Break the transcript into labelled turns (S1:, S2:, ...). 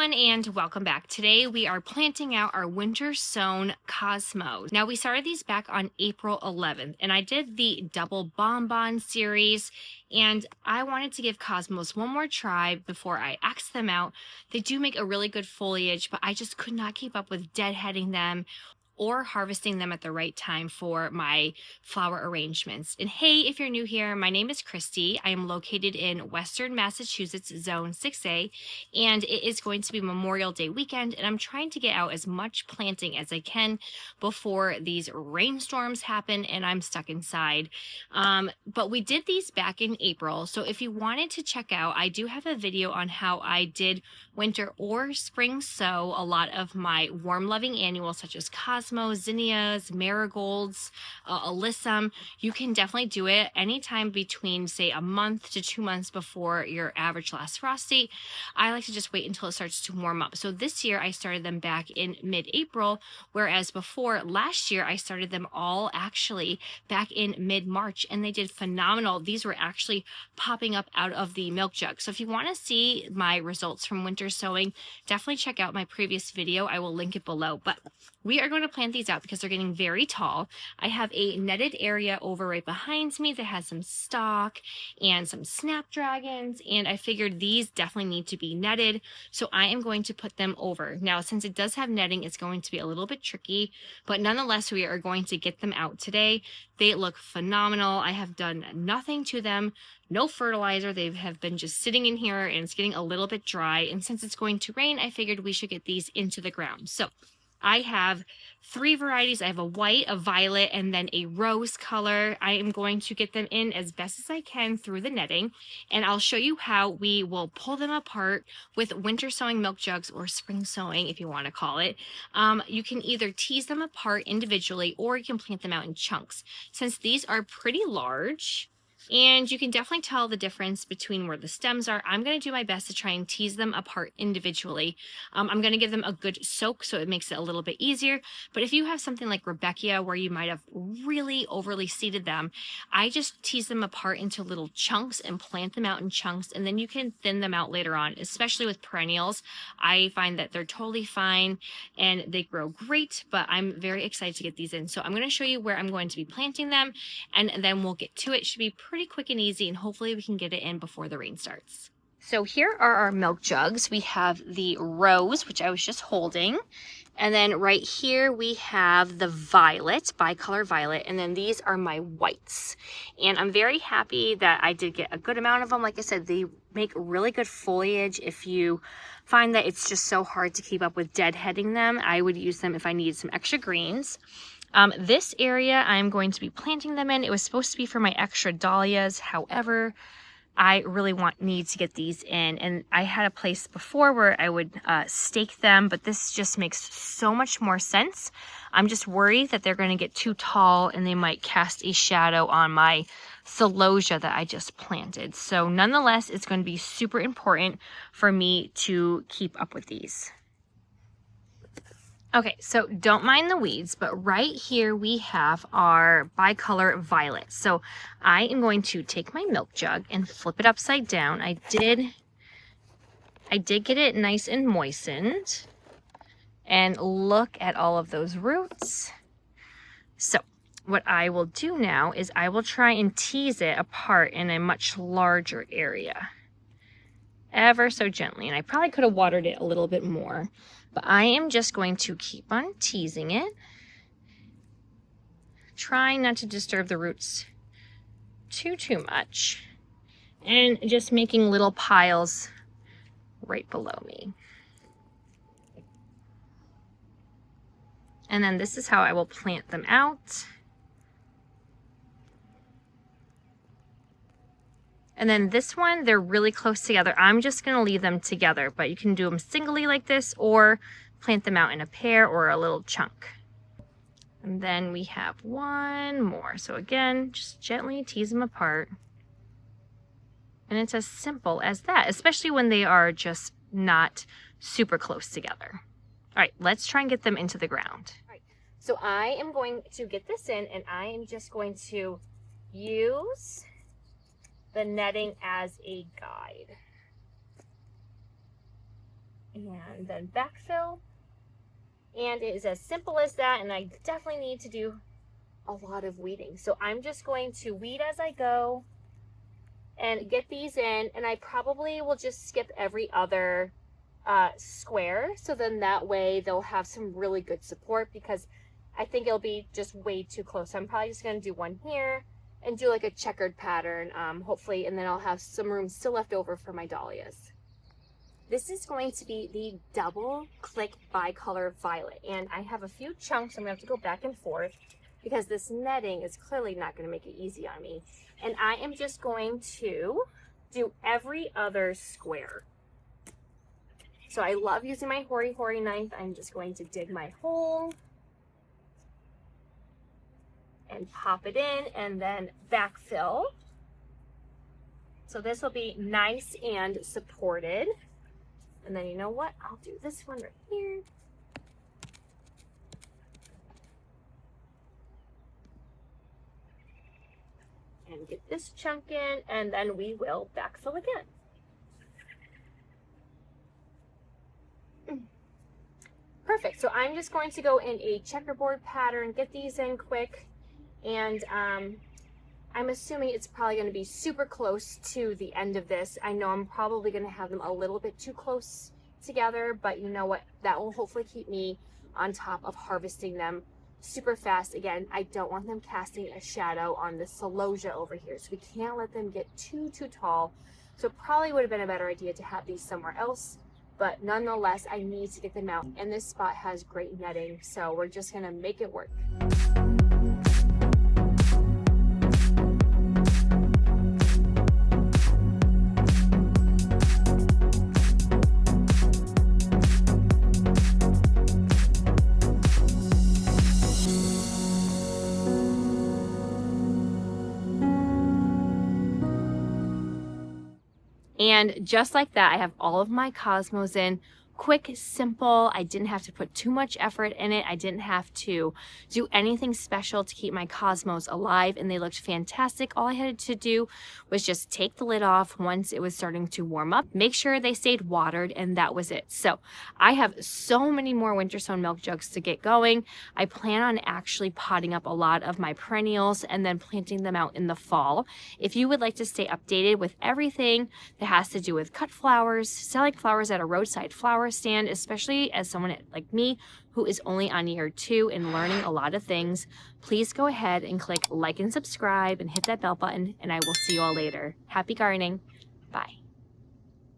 S1: everyone, and welcome back. Today we are planting out our winter sown cosmos. Now we started these back on April 11th, and I did the double bonbon series, and I wanted to give cosmos one more try before I axed them out. They do make a really good foliage, but I just could not keep up with deadheading them or harvesting them at the right time for my flower arrangements. And hey, if you're new here, my name is Christy. I am located in Western Massachusetts, Zone 6A, and it is going to be Memorial Day weekend, and I'm trying to get out as much planting as I can before these rainstorms happen and I'm stuck inside. But we did these back in April, so if you wanted to check out, I do have a video on how I did winter or spring sow a lot of my warm-loving annuals such as cosmos, zinnias, marigolds, alyssum. You can definitely do it anytime between, say, a month to 2 months before your average last frost date. I like to just wait until it starts to warm up. So this year I started them back in mid-April, whereas before last year I started them all actually back in mid-March, and they did phenomenal. These were actually popping up out of the milk jug. So if you want to see my results from winter sowing, definitely check out my previous video. I will link it below. But we are going to plant these out because they're getting very tall. I have a netted area over right behind me that has some stock and some snapdragons, and I figured these definitely need to be netted, so I am going to put them over. Now, since it does have netting, it's going to be a little bit tricky, but nonetheless, we are going to get them out today. They look phenomenal. I have done nothing to them, no fertilizer. They have been just sitting in here, and it's getting a little bit dry, and since it's going to rain, I figured we should get these into the ground. So I have 3 varieties. I have a white, a violet, and then a rose color. I am going to get them in as best as I can through the netting, and I'll show you how we will pull them apart with winter sowing milk jugs, or spring sowing if you want to call it. You can either tease them apart individually, or you can plant them out in chunks. Since these are pretty large, and you can definitely tell the difference between where the stems are, I'm going to do my best to try and tease them apart individually. I'm going to give them a good soak so it makes it a little bit easier. But if you have something like Rebecca where you might have really overly seeded them, I just tease them apart into little chunks and plant them out in chunks, and then you can thin them out later on, especially with perennials. I find that they're totally fine and they grow great, but I'm very excited to get these in. So I'm going to show you where I'm going to be planting them, and then we'll get to it. It should be pretty quick and easy, and hopefully we can get it in before the rain starts. So here are our milk jugs. We have the rose, which I was just holding, and then right here we have the violet, bicolor violet, and then these are my whites. And I'm very happy that I did get a good amount of them. Like I said, they make really good foliage. If you find that it's just so hard to keep up with deadheading them, I would use them if I needed some extra greens. This area I'm going to be planting them in. It was supposed to be for my extra dahlias. However, I really need to get these in. And I had a place before where I would stake them, but this just makes so much more sense. I'm just worried that they're going to get too tall and they might cast a shadow on my celosia that I just planted. So nonetheless, it's going to be super important for me to keep up with these. Okay, so don't mind the weeds, but right here we have our bicolor violet. So I am going to take my milk jug and flip it upside down. I did get it nice and moistened. And look at all of those roots. So what I will do now is I will try and tease it apart in a much larger area. Ever so gently. And I probably could have watered it a little bit more. But I am just going to keep on teasing it, trying not to disturb the roots too much, and just making little piles right below me. And then this is how I will plant them out. And then this one, they're really close together. I'm just going to leave them together, but you can do them singly like this or plant them out in a pair or a little chunk. And then we have one more. So again, just gently tease them apart. And it's as simple as that, especially when they are just not super close together. All right, let's try and get them into the ground. All right, so I am going to get this in, and I am just going to use the netting as a guide. and then backfill. And it is as simple as that, and I definitely need to do a lot of weeding. So I'm just going to weed as I go and get these in, and I probably will just skip every other square, so then that way they'll have some really good support, because I think it'll be just way too close. So I'm probably just going to do one here and do like a checkered pattern, hopefully, and then I'll have some room still left over for my dahlias. This is going to be the double click bicolor violet, and I have a few chunks. I'm gonna have to go back and forth because this netting is clearly not gonna make it easy on me. And I am just going to do every other square. So I love using my hoary knife. I'm just going to dig my hole and pop it in and then backfill. So this will be nice and supported. And then you know what? I'll do this one right here. And get this chunk in, and then we will backfill again. Perfect. So I'm just going to go in a checkerboard pattern, get these in quick, and I'm assuming it's probably going to be super close to the end of this. I know I'm probably going to have them a little bit too close together, but you know what? That will hopefully keep me on top of harvesting them super fast. Again, I don't want them casting a shadow on the celosia over here, so we can't let them get too tall. So it probably would have been a better idea to have these somewhere else, but nonetheless, I need to get them out. And this spot has great netting, so we're just going to make it work. And just like that, I have all of my cosmos in. Quick, simple. I didn't have to put too much effort in it. I didn't have to do anything special to keep my cosmos alive, and they looked fantastic. All I had to do was just take the lid off once it was starting to warm up, make sure they stayed watered, and that was it. So I have so many more winter sown milk jugs to get going. I plan on actually potting up a lot of my perennials and then planting them out in the fall. If you would like to stay updated with everything that has to do with cut flowers, selling flowers at a roadside flower stand, especially as someone like me who is only on year 2 and learning a lot of things, please go ahead and click like and subscribe and hit that bell button, and I will see you all later. Happy gardening. Bye.